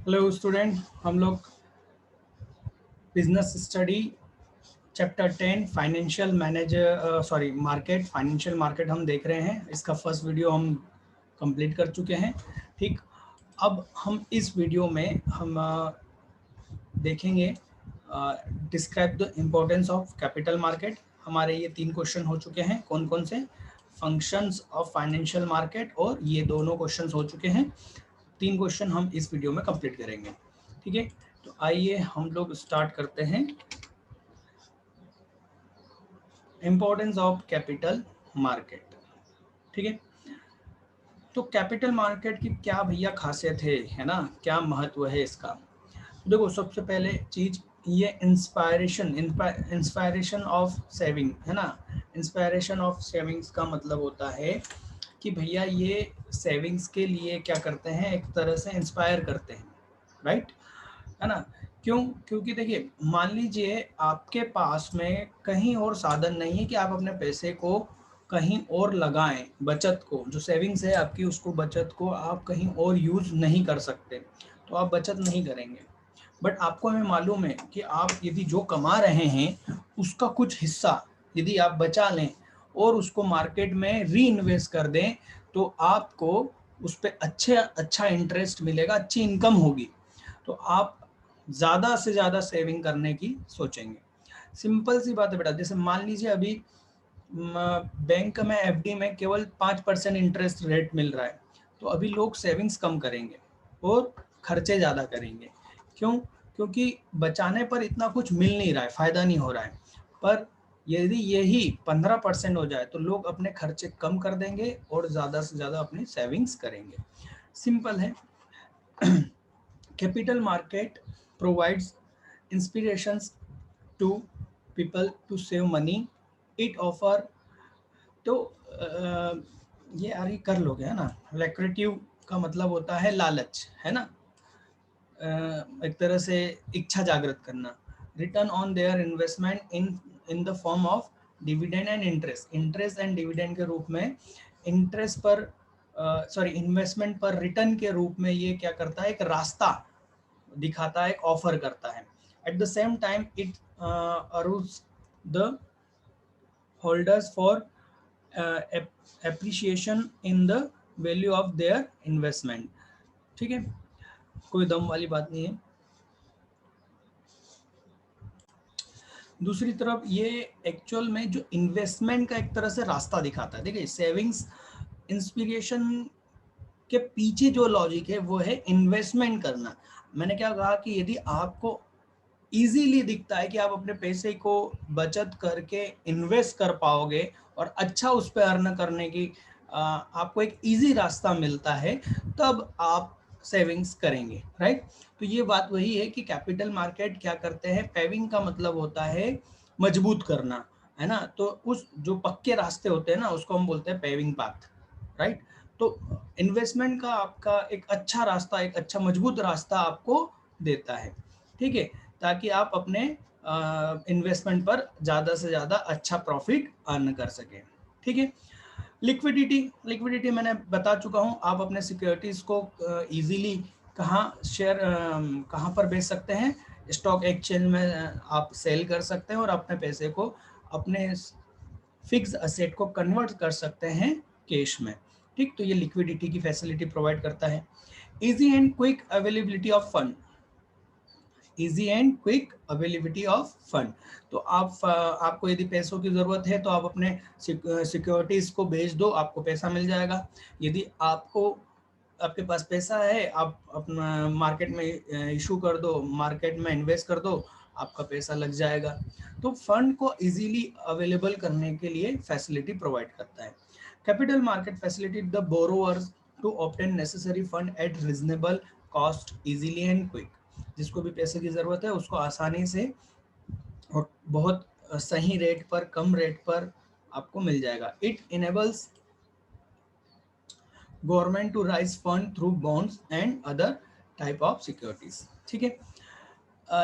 Hello student, हम लोग business study chapter 10 financial manager market financial market हम देख रहे हैं। इसका फर्स्ट वीडियो हम कंप्लीट कर चुके हैं। ठीक, अब हम इस वीडियो में हम देखेंगे describe the importance of capital market. हमारे ये 3 क्वेश्चन हो चुके हैं। कौन कौन से? फंक्शंस ऑफ फाइनेंशियल मार्केट, और ये दोनों क्वेश्चंस हो चुके हैं। 3 क्वेश्चन हम इस वीडियो में कंप्लीट करेंगे। ठीक है, तो आइए हम लोग स्टार्ट करते हैं। Importance of capital market. ठीक है, तो कैपिटल मार्केट की क्या भैया खासियत है ना, क्या महत्व है इसका? तो देखो, सबसे पहले चीज ये इंस्पायरेशन ऑफ सेविंग है ना। इंस्पायरेशन ऑफ सेविंग्स का मतलब होता है कि भैया ये सेविंग्स के लिए क्या करते हैं, एक तरह से इंस्पायर करते हैं, राइट, है ना। क्यों? क्योंकि देखिए, मान लीजिए आपके पास में कहीं और साधन नहीं है कि आप अपने पैसे को कहीं और लगाएं। बचत को, जो सेविंग्स है आपकी, उसको बचत को आप कहीं और यूज नहीं कर सकते, तो आप बचत नहीं करेंगे। बट आपको हमें मालूम है कि आप यदि जो कमा रहे हैं उसका कुछ हिस्सा यदि आप बचा लें और उसको मार्केट में री इन्वेस्ट कर दें, तो आपको उस पर अच्छा इंटरेस्ट मिलेगा, अच्छी इनकम होगी। तो आप ज़्यादा से ज़्यादा सेविंग करने की सोचेंगे। सिंपल सी बात है बेटा, जैसे मान लीजिए अभी बैंक में एफडी में केवल 5% इंटरेस्ट रेट मिल रहा है, तो अभी लोग सेविंग्स कम करेंगे और खर्चे ज़्यादा करेंगे। क्यों? क्योंकि बचाने पर इतना कुछ मिल नहीं रहा है, फ़ायदा नहीं हो रहा है। पर यदि यही 15% हो जाए तो लोग अपने खर्चे कम कर देंगे और ज़्यादा से ज़्यादा अपनी सेविंग्स करेंगे। सिंपल है। Capital market provides inspirations to people to save money. It offer, तो ये आगे कर लोगे है ना। लैक्रेटिव का मतलब होता है लालच, है ना। एक तरह से इच्छा जागृत करना। Return on their investment in the form of dividend and interest and dividend के रूप में, इंटरेस्ट पर इन्वेस्टमेंट पर रिटर्न के रूप में ये क्या करता है, एक रास्ता दिखाता है, एक ऑफर करता है। At the same time it Arooj the holders for appreciation in the value of their investment. ठीक है, कोई दम वाली बात नहीं है। दूसरी तरफ ये एक्चुअल में जो इन्वेस्टमेंट का एक तरह से रास्ता दिखाता है। देखिए, सेविंग्स इंस्पिरेशन के पीछे जो लॉजिक है वो है इन्वेस्टमेंट करना। मैंने क्या कहा कि यदि आपको इजीली दिखता है कि आप अपने पैसे को बचत करके इन्वेस्ट कर पाओगे और अच्छा उस पर अर्न करने की आपको एक इजी रास्ता मिलता है, तब आप सेविंग्स करेंगे, राइट। तो ये बात वही है कि कैपिटल मार्केट क्या करते हैं, पेविंग का मतलब होता है मजबूत करना, है ना। तो उस जो पक्के रास्ते होते हैं ना, उसको हम बोलते हैं पेविंग पाथ, राइट। तो इन्वेस्टमेंट का आपका एक अच्छा रास्ता, एक अच्छा मजबूत रास्ता आपको देता है। ठीक है, ताकि आप अपने इन्वेस्टमेंट पर ज़्यादा से ज़्यादा अच्छा प्रॉफिट अर्न कर सकें। ठीक है, लिक्विडिटी मैंने बता चुका हूँ। आप अपने सिक्योरिटीज़ को इजीली कहाँ पर बेच सकते हैं? स्टॉक एक्सचेंज में आप सेल कर सकते हैं और अपने पैसे को, अपने फिक्स असेट को कन्वर्ट कर सकते हैं कैश में। ठीक, तो ये लिक्विडिटी की फैसिलिटी प्रोवाइड करता है। Easy and quick availability of fund, easy and quick availability of fund. तो आपको यदि पैसों की ज़रूरत है तो आप अपने सिक्योरिटीज़ को भेज दो, आपको पैसा मिल जाएगा। यदि आपके पास पैसा है, आप अपना मार्केट में इशू कर दो, मार्केट में इन्वेस्ट कर दो, आपका पैसा लग जाएगा। तो फंड को इजीली अवेलेबल करने के लिए फैसिलिटी प्रोवाइड करता है। Capital market facility the borrowers to obtain necessary fund at reasonable cost easily and quick. जिसको भी पैसे की ज़रूरत है उसको आसानी से और बहुत सही रेट पर, कम रेट पर आपको मिल जाएगा। It enables government to raise fund through bonds and other type of securities. ठीक है,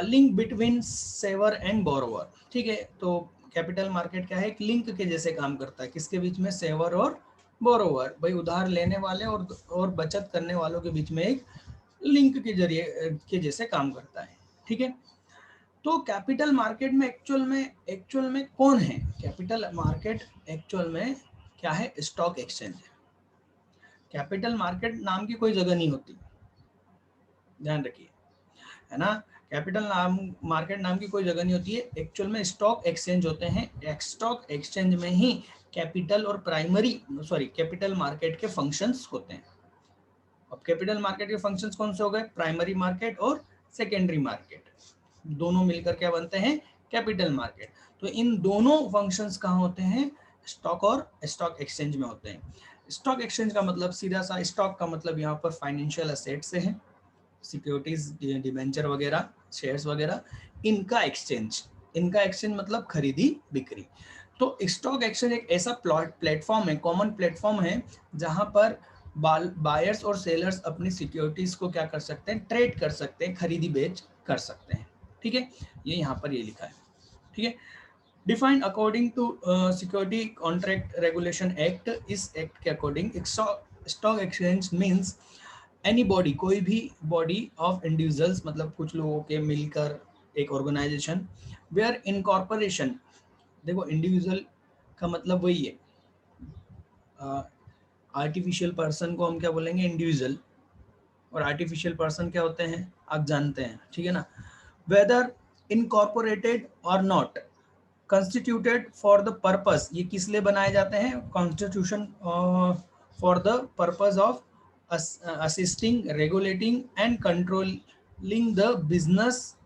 link between saver and borrower. ठीक है, तो कैपिटल मार्केट क्या है, एक लिंक के जैसे काम करता है। किसके बीच में? सेवर और बोरोवर, भाई उधार लेने वाले और बचत करने वालों के बीच में एक लिंक के जरिए के जैसे काम करता है। ठीक है, तो कैपिटल मार्केट में एक्चुअल में कौन है? कैपिटल मार्केट एक्चुअल में क्या है? स्टॉक एक्सचेंज है। कैपिटल मार्केट नाम की कोई जगह नहीं होती, ध्यान रखिए, है ना। मार्केट नाम की कोई जगह नहीं होती है, एक्चुअल में स्टॉक एक्सचेंज होते हैं। स्टॉक एक्सचेंज में ही कैपिटल मार्केट के फंक्शंस होते हैं। अब कैपिटल मार्केट के फंक्शंस कौन से हो गए? प्राइमरी मार्केट और सेकेंडरी मार्केट, दोनों मिलकर क्या बनते हैं? Capital market. तो इन दोनों फंक्शंस कहाँ होते हैं? स्टॉक और स्टॉक एक्सचेंज में होते हैं। स्टॉक एक्सचेंज का मतलब सीधा सा, स्टॉक का मतलब यहाँ पर फाइनेंशियल एसेट से है, सिक्योरिटीज, डिबेंचर वगैरह, शेयर्स वगैरह, इनका एक्सचेंज मतलब खरीदी बिक्री। तो स्टॉक एक्सचेंज एक ऐसा प्लेटफॉर्म है, कॉमन प्लेटफॉर्म है, जहां पर बायर्स और सेलर्स अपनी सिक्योरिटीज को क्या कर सकते हैं? ट्रेड कर सकते हैं, खरीदी बेच कर सकते हैं। ठीक है, ये यहाँ पर ये लिखा है। ठीक है, defined according to security contract regulation act. इस एक्ट के according stock exchange means any body, कोई भी बॉडी ऑफ इंडिविजुअल्स, मतलब कुछ लोगों के मिलकर एक ऑर्गेनाइजेशन, वेयर इनकॉर्पोरेशन, देखो इंडिविजुअल का मतलब वही है, आर्टिफिशियल पर्सन को हम क्या बोलेंगे? इंडिविजुअल। और आर्टिफिशियल पर्सन क्या होते हैं? आप जानते हैं, ठीक है ना। वेदर इनकॉर्पोरेटेड और not, constituted for the purpose, ये किस लिए बनाए जाते हैं? Constitution for the purpose of assisting, regulating and controlling the business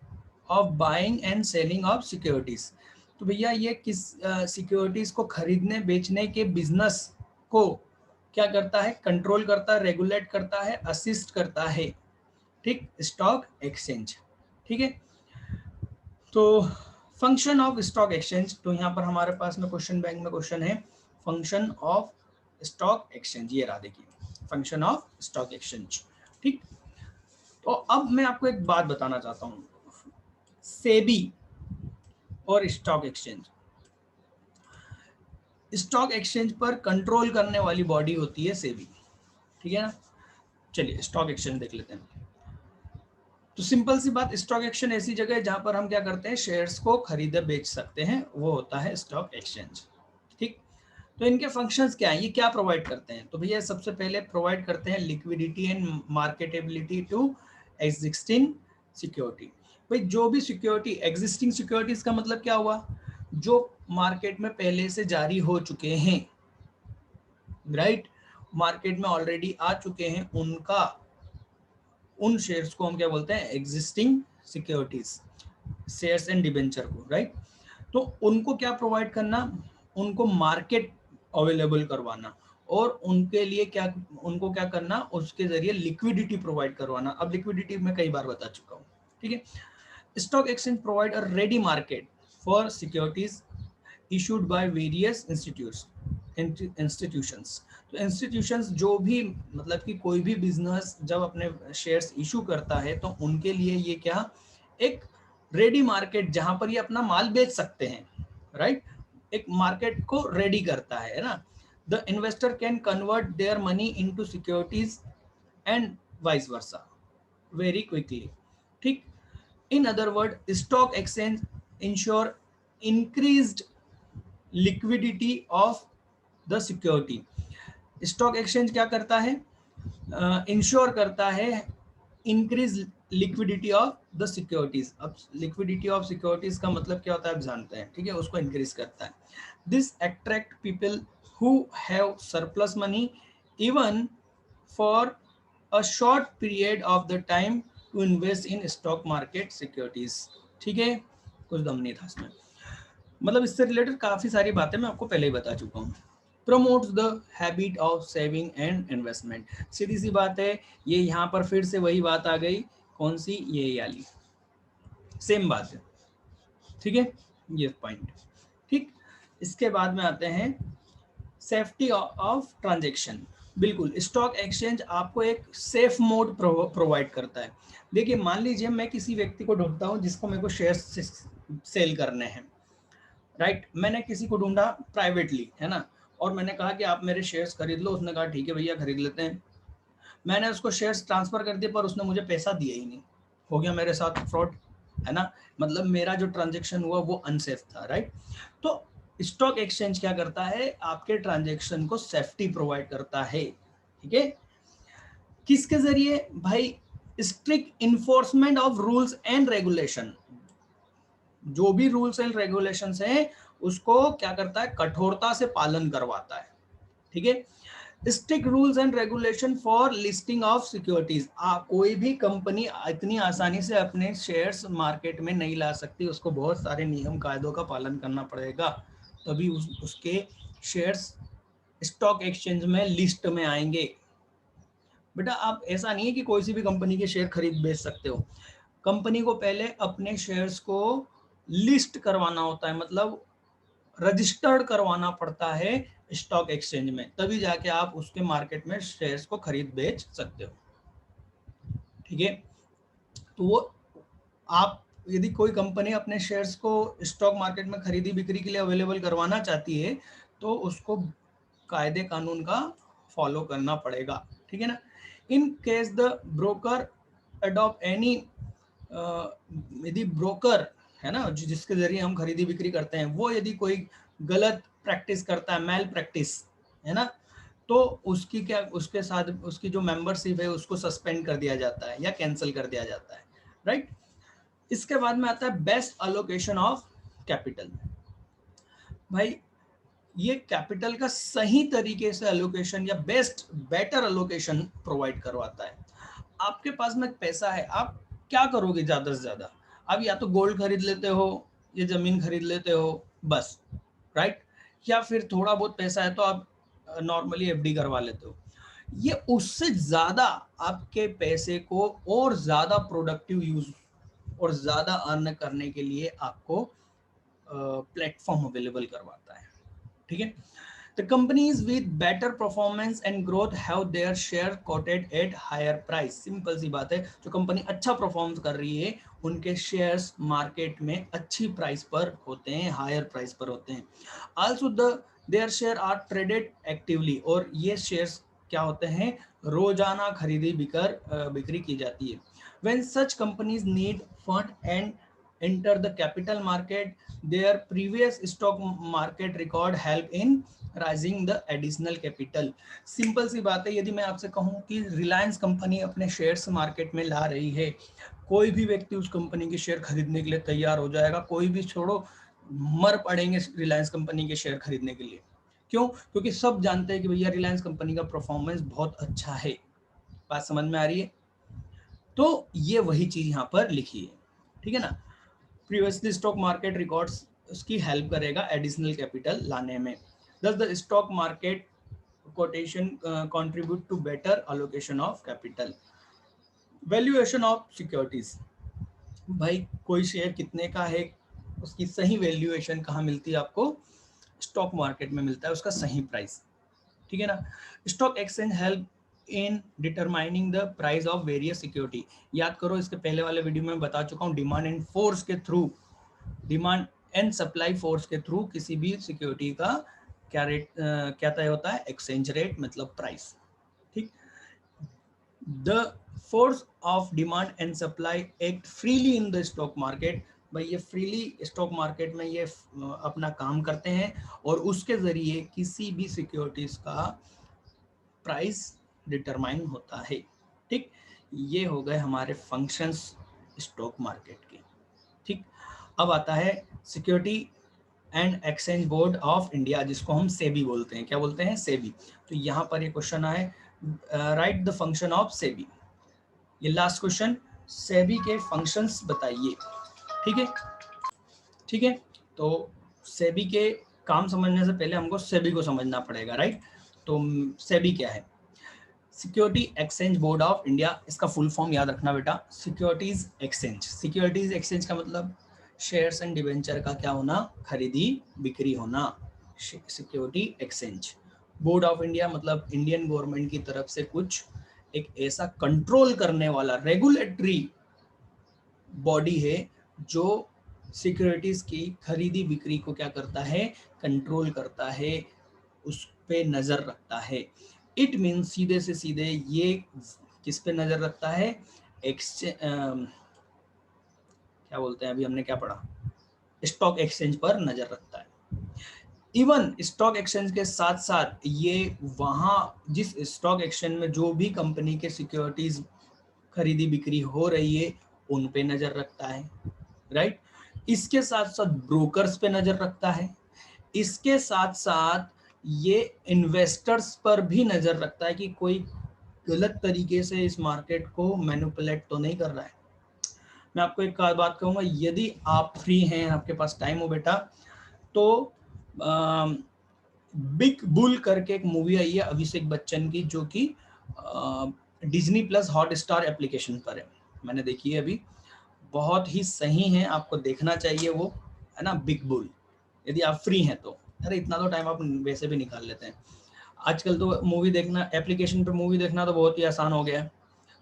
of buying and selling of securities. तो भैया ये किस सिक्योरिटीज को खरीदने बेचने के बिजनेस को क्या करता है? कंट्रोल करता है, रेगुलेट करता है, असिस्ट करता है। ठीक, स्टॉक एक्सचेंज। ठीक है, तो फंक्शन ऑफ स्टॉक एक्सचेंज, तो यहाँ पर हमारे पास में क्वेश्चन बैंक में क्वेश्चन है, फंक्शन ऑफ स्टॉक एक्सचेंज, ये रहा, देखिए, फंक्शन ऑफ स्टॉक एक्सचेंज। ठीक, तो अब मैं आपको एक बात बताना चाहता हूँ, सेबी और स्टॉक एक्सचेंज। स्टॉक एक्सचेंज पर कंट्रोल करने वाली बॉडी होती है सेबी, ठीक है ना। चलिए स्टॉक एक्सचेंज देख लेते हैं। तो सिंपल सी बात, स्टॉक एक्सचेंज ऐसी जगह है जहां पर हम क्या करते हैं? शेयर्स को खरीदे बेच सकते हैं, वो होता है स्टॉक एक्सचेंज। ठीक, तो इनके फंक्शंस क्या हैं? ये क्या प्रोवाइड करते हैं? तो भैया सबसे पहले प्रोवाइड करते हैं liquidity and marketability to existing security. भाई जो भी सिक्योरिटी, एग्जिस्टिंग सिक्योरिटीज का मतलब क्या हुआ? जो मार्केट में पहले से जारी हो चुके हैं, राइट, मार्केट में ऑलरेडी आ चुके हैं, उन शेयर्स को हम क्या बोलते हैं? Existing securities, shares and debenture को, राइट। तो उनको क्या प्रोवाइड करना? उनको मार्केट अवेलेबल करवाना, और उनके लिए क्या, उनको क्या करना? उसके जरिए लिक्विडिटी प्रोवाइड करवाना। अब लिक्विडिटी मैं कई बार बता चुका हूँ, ठीक है। Stock exchange provide a ready market for securities issued by various institutions। तो इंस्टीट्यूशंस जो भी, मतलब कि कोई भी बिजनेस जब अपने शेयर्स इशू करता है, तो उनके लिए ये क्या, एक रेडी मार्केट, जहां पर ये अपना माल बेच सकते हैं, राइट, एक मार्केट को रेडी करता है ना। The investor can convert their money into securities and vice versa very quickly. ठीक, in other word, stock exchange ensure increased liquidity of the security. Stock exchange क्या करता है? इंश्योर करता है increase liquidity of the securities. अब liquidity of securities का मतलब क्या होता है? आप जानते हैं, ठीक है, उसको इंक्रीज करता है। This attract people who have surplus money even for a short period of the time to invest in stock market securities. ठीक है, कुछ दम नहीं था इसमें, मतलब इससे रिलेटेड काफी सारी बातें मैं आपको पहले ही बता चुका हूँ। Promotes the habit of saving and investment, सीधी सी बात है, ये यहाँ पर फिर से वही बात आ गई, कौन सी? ये वाली सेम बात है, ठीक है, ये पॉइंट। ठीक, इसके बाद में आते हैं सेफ्टी ऑफ ट्रांजेक्शन। बिल्कुल, स्टॉक एक्सचेंज आपको एक सेफ मोड प्रोवाइड करता है। देखिए, मान लीजिए मैं किसी व्यक्ति को ढूंढता हूँ जिसको मेरे को शेयर्स सेल करने हैं, राइट, मैंने किसी को ढूंढा प्राइवेटली, है ना, और मैंने कहा कि आप मेरे शेयर्स खरीद लो, उसने कहा ठीक है भैया खरीद लेते हैं। मैंने उसको शेयर्स ट्रांसफर कर दिए पर उसने मुझे पैसा दिया ही नहीं, हो गया मेरे साथ फ्रॉड, है ना, मतलब मेरा जो ट्रांजेक्शन हुआ वो अनसेफ था, राइट। तो स्टॉक एक्सचेंज क्या करता है, आपके ट्रांजेक्शन को सेफ्टी प्रोवाइड करता है, ठीक है। किसके जरिए भाई, strict enforcement of rules and regulation, जो भी रूल्स एंड रेगुलेशंस हैं उसको क्या करता है, कठोरता से पालन करवाता है, ठीक है। Strict rules and regulation for listing of securities, कोई भी कंपनी इतनी आसानी से अपने शेयर्स मार्केट में नहीं ला सकती, उसको बहुत सारे नियम कायदों का पालन करना पड़ेगा, तभी उसके शेयर्स स्टॉक एक्सचेंज में लिस्ट में आएंगे। बेटा आप ऐसा नहीं है कि कोई सी भी कंपनी के शेयर खरीद बेच सकते हो, कंपनी को पहले अपने शेयर्स को लिस्ट करवाना होता है, मतलब रजिस्टर्ड करवाना पड़ता है स्टॉक एक्सचेंज में, तभी जाके आप उसके मार्केट में शेयर्स को खरीद बेच सकते हो, ठीक है। तो वो आप यदि कोई कंपनी अपने शेयर्स को स्टॉक मार्केट में खरीदी बिक्री के लिए अवेलेबल करवाना चाहती है तो उसको कायदे कानून का फॉलो करना पड़ेगा, ठीक है ना। In case the broker adopt any, यदि ब्रोकर है ना जिसके जरिए हम खरीदी बिक्री करते हैं, वो यदि कोई गलत प्रैक्टिस करता है, मैल प्रैक्टिस, है ना, तो उसकी क्या, उसके साथ उसकी जो मेंबरशिप है उसको सस्पेंड कर दिया जाता है या कैंसिल कर दिया जाता है, राइट। इसके बाद में आता है बेस्ट अलोकेशन ऑफ कैपिटल। भाई ये कैपिटल का सही तरीके से अलोकेशन या बेटर अलोकेशन प्रोवाइड करवाता है। आपके पास में पैसा है, आप क्या करोगे ज्यादा से ज्यादा, आप या तो गोल्ड खरीद लेते हो या जमीन खरीद लेते हो बस, राइट, या फिर थोड़ा बहुत पैसा है तो आप नॉर्मली एफडी करवा लेते हो। ये उससे ज्यादा आपके पैसे को और ज्यादा प्रोडक्टिव यूज और ज्यादा अर्न करने के लिए आपको प्लेटफॉर्म अवेलेबल करवाता है, ठीक है। The companies with better performance and growth have their share quoted at higher price। Simple सी बात है, जो कंपनी अच्छा परफॉर्म कर रही है उनके शेयर्स मार्केट में अच्छी प्राइस पर होते हैं, हायर प्राइस पर होते हैं। Also their share are traded actively, और ये शेयर्स क्या होते हैं, रोजाना खरीदी बिक्री की जाती है। When such companies need fund and enter the capital market, their previous stock market record help in rising the additional capital. Simple सी बात है, यदि मैं आपसे कहूं कि रिलायंस कंपनी अपने शेयर्स मार्केट में ला रही है, कोई भी व्यक्ति उस कंपनी के शेयर खरीदने के लिए तैयार हो जाएगा, कोई भी छोड़ो, मर पड़ेंगे रिलायंस कंपनी के शेयर खरीदने के लिए। क्यों? क्योंकि सब जानते हैं कि भैया रिलायंस कंपनी का परफॉर्मेंस बहुत अच्छा है। बात समझ में आ रही है? तो ये वही चीज यहाँ पर लिखी है, ठीक है ना। प्रीवियसली स्टॉक मार्केट रिकॉर्ड्स उसकी हेल्प करेगा एडिशनल कैपिटल लाने में। Thus the stock market quotation contribute to better allocation of capital। Valuation of securities, भाई कोई शेयर कितने का है, उसकी सही वैल्यूएशन कहाँ मिलती है आपको, स्टॉक मार्केट में मिलता है उसका सही प्राइस, ठीक है ना। Stock exchange help in determining the price of various security. याद करो इसके पहले वाले वीडियो में बता चुका हूँ, डिमांड एंड फोर्स के through, demand and supply force के थ्रू किसी भी सिक्योरिटी का क्या रेट क्या तय होता है, एक्सचेंज रेट मतलब प्राइस, ठीक। The force of demand and supply act freely in the stock market. भाई ये फ्रीली स्टॉक मार्केट में ये अपना काम करते हैं और उसके जरिए किसी भी सिक्योरिटीज का प्राइस डिटरमाइन होता है, ठीक। ये हो गए हमारे फंक्शंस स्टॉक मार्केट के, ठीक। अब आता है security and exchange board of India, जिसको हम सेबी बोलते हैं। क्या बोलते हैं? सेबी। तो यहाँ पर ये क्वेश्चन आए, right the function of SEBI. ये लास्ट क्वेश्चन, सेबी के फंक्शंस बताइए, ठीक है, ठीक है। तो सेबी के काम समझने से पहले हमको सेबी को समझना पड़ेगा, राइट। तो सेबी क्या है? Security exchange board of India, इसका फुल फॉर्म याद रखना बेटा, सिक्योरिटीज एक्सचेंज। सिक्योरिटीज एक्सचेंज का मतलब शेयर्स एंड डिवेंचर का क्या होना, खरीदी बिक्री होना, security exchange. Board of India मतलब इंडियन गवर्नमेंट की तरफ से कुछ एक ऐसा कंट्रोल करने वाला रेगुलेटरी बॉडी है जो सिक्योरिटीज की खरीदी बिक्री को क्या करता है, कंट्रोल करता है, उस पे नजर रखता है। इट मीन्स सीधे से सीधे ये किस पे नजर रखता है, क्या बोलते हैं, अभी हमने क्या पढ़ा, स्टॉक एक्सचेंज पर नजर रखता है। इवन स्टॉक एक्सचेंज के साथ साथ ये वहां जिस स्टॉक एक्सचेंज में जो भी कंपनी के सिक्योरिटीज खरीदी बिक्री हो रही है उन पे नजर रखता है, राइट। इसके साथ साथ ब्रोकर्स पे नजर रखता है, इसके साथ साथ ये इन्वेस्टर्स पर भी नजर रखता है कि कोई गलत तरीके से इस मार्केट को मैनिपुलेट तो नहीं कर रहा है। मैं आपको एक बात कहूंगा, यदि आप फ्री हैं, आपके पास टाइम हो बेटा, तो बिग बुल करके एक मूवी आई है अभिषेक बच्चन की, जो कि डिज्नी प्लस हॉटस्टार एप्लीकेशन पर है, मैंने देखी है अभी, बहुत ही सही है, आपको देखना चाहिए वो, है ना, बिग बुल, यदि आप फ्री हैं तो। अरे इतना तो टाइम आप वैसे भी निकाल लेते हैं, आजकल तो मूवी देखना, एप्लीकेशन पे मूवी देखना तो बहुत ही आसान हो गया है,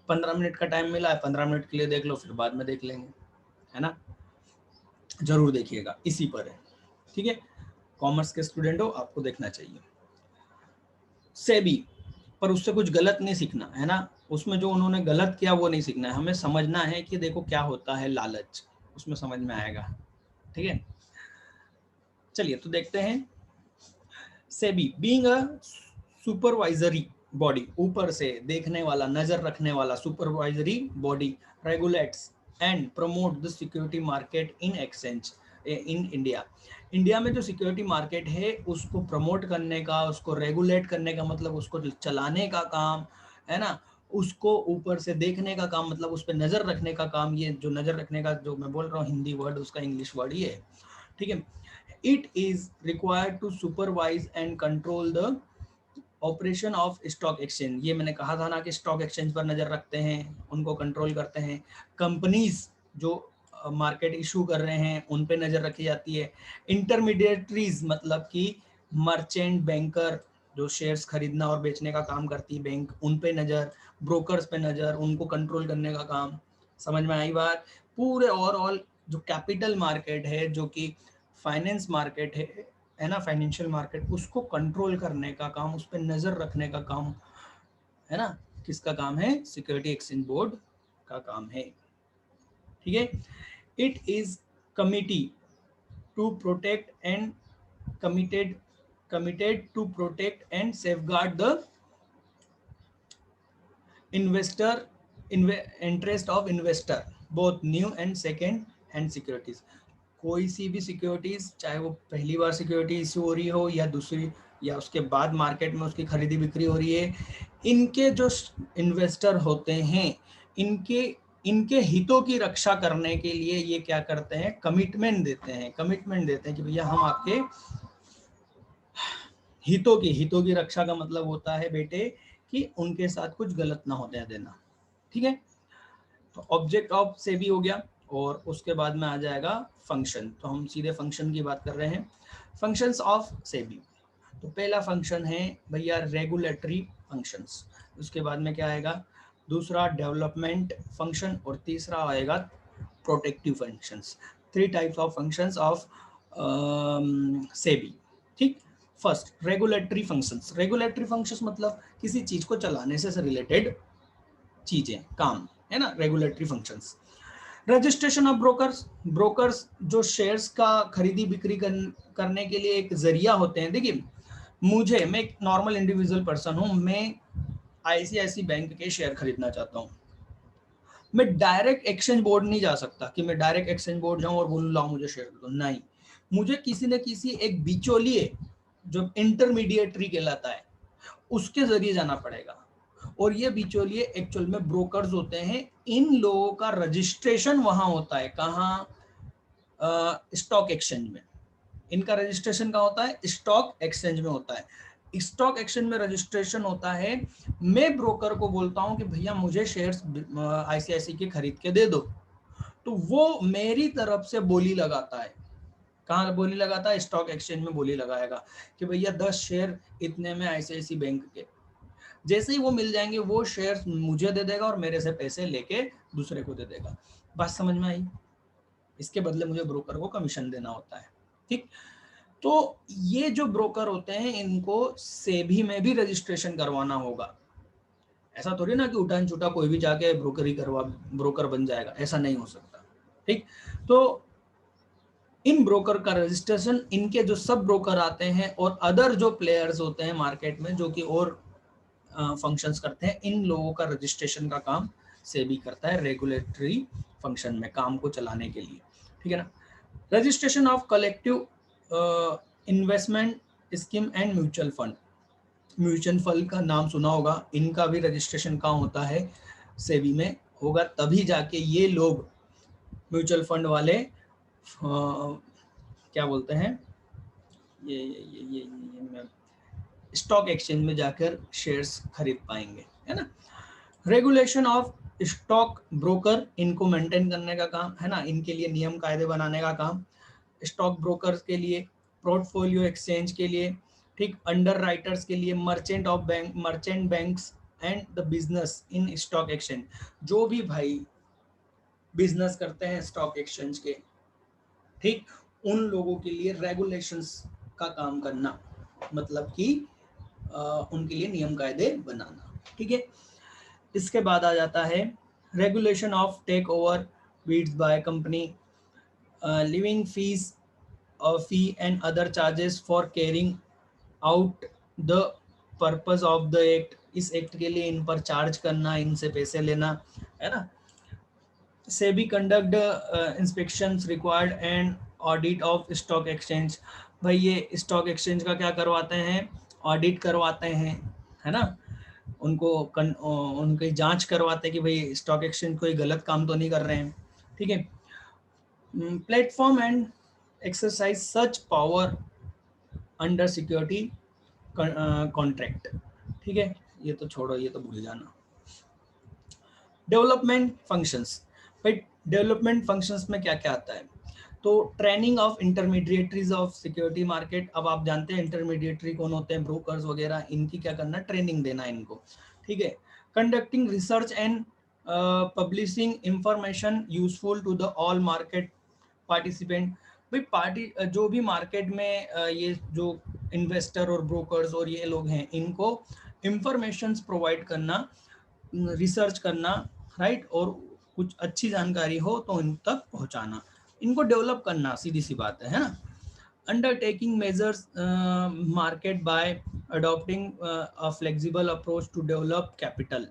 15 मिनट का टाइम मिला है, 15 मिनट के लिए देख लो, फिर बाद में देख लेंगे, है ना। जरूर देखिएगा, इसी पर है, ठीक है। कॉमर्स के स्टूडेंट हो, आपको देखना चाहिए। सेबी, पर उससे कुछ गलत नहीं सीखना है ना, उसमें जो उन्होंने गलत किया वो नहीं सीखना है, हमें समझना है कि देखो क्या होता है लालच, उसमें समझ में आएगा, ठीक है। चलिए तो देखते हैं। SEBI being a supervisory body, ऊपर से देखने वाला, नजर रखने वाला supervisory body, regulates and promote the security market in exchange in India. India में जो सिक्योरिटी मार्केट है उसको प्रमोट करने का, उसको रेगुलेट करने का मतलब उसको चलाने का काम, है ना, उसको ऊपर से देखने का काम, मतलब उस पर नजर रखने का काम। ये जो नजर रखने का जो मैं बोल रहा हूँ हिंदी वर्ड, उसका इंग्लिश वर्ड ही है, ठीक है। It is required to supervise and control the operation of stock exchange. ये मैंने कहा था ना कि स्टॉक एक्सचेंज पर नजर रखते हैं, उनको कंट्रोल करते हैं। कंपनीज जो मार्केट इशू कर रहे हैं उन पे नजर रखी जाती है। इंटरमीडिएटरीज मतलब कि मर्चेंट बैंकर जो शेयर्स खरीदना और बेचने का काम करती है बैंक, उन पे नजर। ब्रोकर्स पे नजर, उनको कंट्रोल करने का काम। समझ में आई बात। पूरे ओवरऑल जो कैपिटल मार्केट है, जो कि फाइनेंस मार्केट है ना, फाइनेंशियल मार्केट, उसको कंट्रोल करने का काम, उस पर नजर रखने का काम, है ना, किसका काम है, सिक्योरिटी एक्सचेंज बोर्ड का काम है, ठीक है। It is committee to protect and committed committed to protect and safeguard the investor interest of investor, both new and second hand securities. कोई सी भी सिक्योरिटीज, चाहे वो पहली बार सिक्योरिटी इशू हो रही हो या दूसरी, या उसके बाद मार्केट में उसकी खरीदी बिक्री हो रही है, इनके जो इन्वेस्टर होते हैं, इनके इनके हितों की रक्षा करने के लिए ये क्या करते हैं, कमिटमेंट देते हैं कि भैया हम आपके हितों की रक्षा का मतलब होता है बेटे कि उनके साथ कुछ गलत ना होने देना, ठीक है। तो ऑब्जेक्ट ऑफ से भी हो गया, और उसके बाद में आ जाएगा फंक्शन। तो हम सीधे फंक्शन की बात कर रहे हैं, फंक्शंस ऑफ सेबी। तो पहला फंक्शन है भैया रेगुलेटरी फंक्शंस, उसके बाद में क्या आएगा, दूसरा डेवलपमेंट फंक्शन, और तीसरा आएगा protective functions. 3 types of functions of SEBI, ठीक। First regulatory functions. Regulatory functions मतलब किसी चीज को चलाने से रिलेटेड चीजें, काम, है ना, regulatory functions. Registration of brokers, brokers जो शेयर्स का खरीदी बिक्री करने के लिए एक जरिया होते हैं। देखिए मैं एक नॉर्मल इंडिविजुअल पर्सन हूं, मैं आईसीआईसी बैंक के शेयर खरीदना चाहता हूं, मैं डायरेक्ट एक्सचेंज बोर्ड नहीं जा सकता कि मैं डायरेक्ट एक्सचेंज बोर्ड जाऊं और बोलूं लाओ मुझे शेयर दो, नहीं, मुझे किसी न किसी एक बिचौलिए जो इंटरमीडिएटरी कहलाता है उसके जरिए जाना पड़ेगा, और ये बिचौलिए एक्चुअल में ब्रोकर्स होते हैं। इन लोगों का रजिस्ट्रेशन वहां होता है, कहाँ, स्टॉक एक्सचेंज में। इनका रजिस्ट्रेशन कहाँ होता है, स्टॉक एक्सचेंज में होता है। स्टॉक एक्सचेंज में रजिस्ट्रेशन होता है, मैं ब्रोकर को बोलता हूं कि भैया मुझे शेयर्स आईसीआईसी के खरीद के दे दो, तो वो मेरी तरफ से बोली लगाता है। कहाँ बोली लगाता है, स्टॉक एक्सचेंज में बोली लगाएगा कि भैया 10 शेयर इतने में आईसीआईसी बैंक के। जैसे ही वो मिल जाएंगे वो शेयर्स मुझे दे देगा और मेरे से पैसे लेके दूसरे को दे देगा। बात समझ में आई। इसके बदले मुझे ब्रोकर को कमीशन देना होता है, ठीक। तो ये जो ब्रोकर होते हैं इनको सेबी में भी रजिस्ट्रेशन करवाना होगा। ऐसा थोड़ी ना कि उठान छुटा कोई भी जाके ब्रोकर बन जाएगा, ऐसा नहीं हो सकता। ठीक, तो इन ब्रोकर का रजिस्ट्रेशन इनके जो सब ब्रोकर आते हैं और अदर जो प्लेयर्स होते हैं मार्केट में जो कि और फंक्शंस करते हैं, इन लोगों का रजिस्ट्रेशन का काम सेबी करता है रेगुलेटरी फंक्शन में काम को चलाने के लिए। ठीक है ना। Registration of collective investment scheme and mutual fund, mutual fund का नाम सुना होगा, इनका भी रजिस्ट्रेशन कहाँ होता है, सेबी में होगा, तभी जाके ये लोग म्यूचुअल फंड वाले क्या बोलते हैं ये स्टॉक एक्सचेंज में जाकर शेयर्स खरीद पाएंगे, है ना। रेगुलेशन ऑफ स्टॉक ब्रोकर, इनको मेंटेन करने का काम है ना, इनके लिए नियम कायदे बनाने का काम स्टॉक ब्रोकर्स के लिए, पोर्टफोलियो एक्सचेंज के लिए, ठीक, अंडर राइटर्स के लिए, merchant banks and the business in stock exchange, जो भी भाई बिजनेस करते हैं स्टॉक एक्सचेंज के, ठीक, उन लोगों के लिए रेगुलेशंस का काम करना, मतलब कि उनके लिए नियम कायदे बनाना। ठीक है। इसके बाद आ जाता है regulation of take over bids by company, living fees fee and other charges for carrying out the purpose of the act, इस एक्ट के लिए इन पर चार्ज करना, इनसे पैसे लेना, है ना। SEBI conduct inspections required and audit of stock exchange, भाई ये स्टॉक एक्सचेंज का क्या करवाते हैं, ऑडिट करवाते हैं, है ना, उनकी जांच करवाते हैं कि भाई स्टॉक एक्सचेंज कोई गलत काम तो नहीं कर रहे हैं। ठीक है। Platform and exercise such power under security contract. ठीक है, ये तो छोड़ो, ये तो भूल जाना। डेवलपमेंट फंक्शंस, भाई डेवलपमेंट फंक्शंस में क्या क्या आता है, तो training of intermediaries of security market, अब आप जानते हैं इंटरमीडिएटरी कौन होते हैं, ब्रोकर्स वगैरह, इनकी क्या करना, ट्रेनिंग देना इनको। ठीक है। Conducting research and publishing information useful to the all market participant, भाई जो भी मार्केट में ये जो इन्वेस्टर और ब्रोकर्स और ये लोग हैं, इनको इंफॉर्मेशंस प्रोवाइड करना, रिसर्च करना, राइट, और कुछ अच्छी जानकारी हो तो इन तक पहुंचाना, इनको डेवलप करना, सीधी सी बात है ना। Undertaking measures market by adopting a flexible approach to develop capital,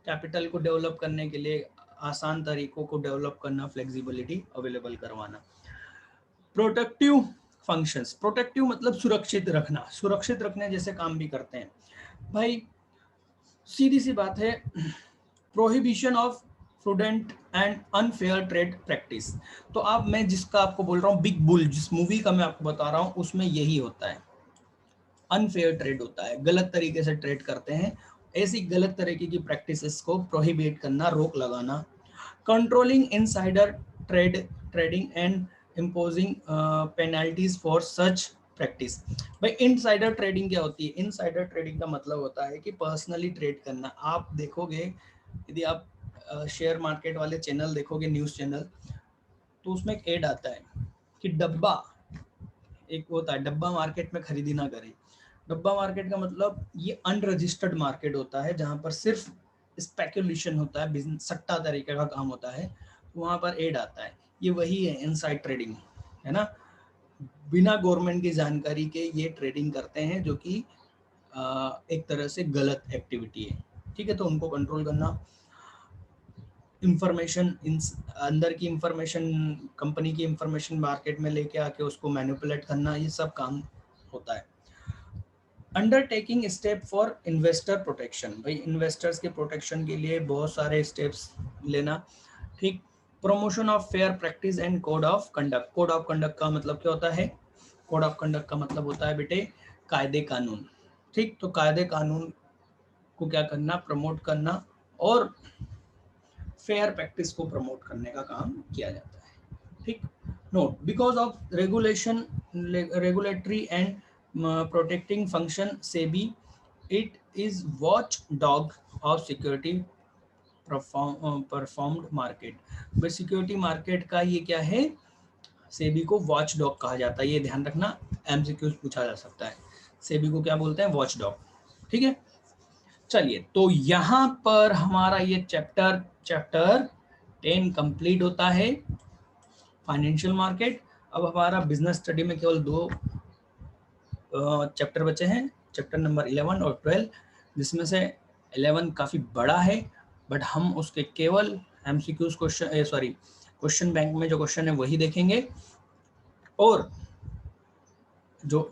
capital को डेवलप करने के लिए आसान तरीकों को डेवलप करना, फ्लेक्सिबिलिटी अवेलेबल करवाना। प्रोटेक्टिव फंक्शंस, प्रोटेक्टिव मतलब सुरक्षित रखना, सुरक्षित रखने जैसे काम भी करते हैं भाई, सीधी सी बात है। Prohibition of fraudulent and unfair trade practice, तो अब मैं जिसका आपको बोल रहा हूँ बिग बुल, जिस मूवी का मैं आपको बता रहा हूँ, उसमें यही होता है, अनफेयर ट्रेड होता है, गलत तरीके से ट्रेड करते हैं, ऐसी गलत तरीके की प्रैक्टिसेस को प्रोहिबिट करना, रोक लगाना। Controlling insider trading and imposing penalties for such practice, भाई इनसाइडर ट्रेडिंग क्या होती है, इनसाइडर ट्रेडिंग का मतलब होता है कि पर्सनली ट्रेड करना। आप देखोगे, यदि आप शेयर मार्केट वाले चैनल देखोगे, न्यूज़ चैनल, तो उसमें एक ऐड आता है कि डब्बा, एक होता है डब्बा मार्केट में खरीदी ना करें। डब्बा मार्केट का मतलब ये अनरजिस्टर्ड मार्केट होता है, जहाँ पर सिर्फ स्पेकुलेशन होता है, बिजनेस सट्टा तरीके का काम होता है, वहाँ पर ऐड आता है। ये वही है इनसाइड ट्रेडिंग, है ना, बिना गवर्नमेंट की जानकारी के ये ट्रेडिंग करते हैं, जो कि एक तरह से गलत एक्टिविटी है। ठीक है, तो उनको कंट्रोल करना, इंफॉर्मेशन अंदर की इंफॉर्मेशन, कंपनी की इंफॉर्मेशन मार्केट में लेके आके उसको मैनिपुलेट करना, ये सब काम होता है। Undertaking step for investor protection, भाई इन्वेस्टर्स के प्रोटेक्शन के लिए बहुत सारे स्टेप्स लेना। ठीक। Promotion of fair practice and code of conduct, code of conduct का मतलब क्या होता है, कोड ऑफ कंडक्ट का मतलब होता है बेटे कायदे कानून। ठीक, तो कायदे कानून को क्या करना, प्रमोट करना, और फेयर प्रैक्टिस को प्रमोट करने का काम किया जाता है। ठीक। Note, because of regulatory and protecting function SEBI, it is watch dog of security performed market, बस सिक्योरिटी मार्केट का ये क्या है, सेबी को वॉच डॉग कहा जाता है, ये ध्यान रखना, एमसीक्यूज पूछा जा सकता है। सेबी को क्या बोलते हैं? Watch dog. ठीक है, चलिए तो यहां पर हमारा ये चैप्टर 10 कंप्लीट होता है, फाइनेंशियल मार्केट। अब हमारा बिजनेस स्टडी में केवल 2 चैप्टर बचे हैं, चैप्टर नंबर 11 और 12, जिसमें से 11 काफ़ी बड़ा है, बट हम उसके केवल MCQs question, sorry question bank में जो क्वेश्चन है वही देखेंगे, और जो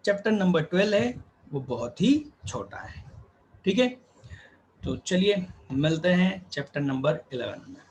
चैप्टर नंबर 12 है वो बहुत ही छोटा है। ठीक है, तो चलिए मिलते हैं चैप्टर नंबर 11 में।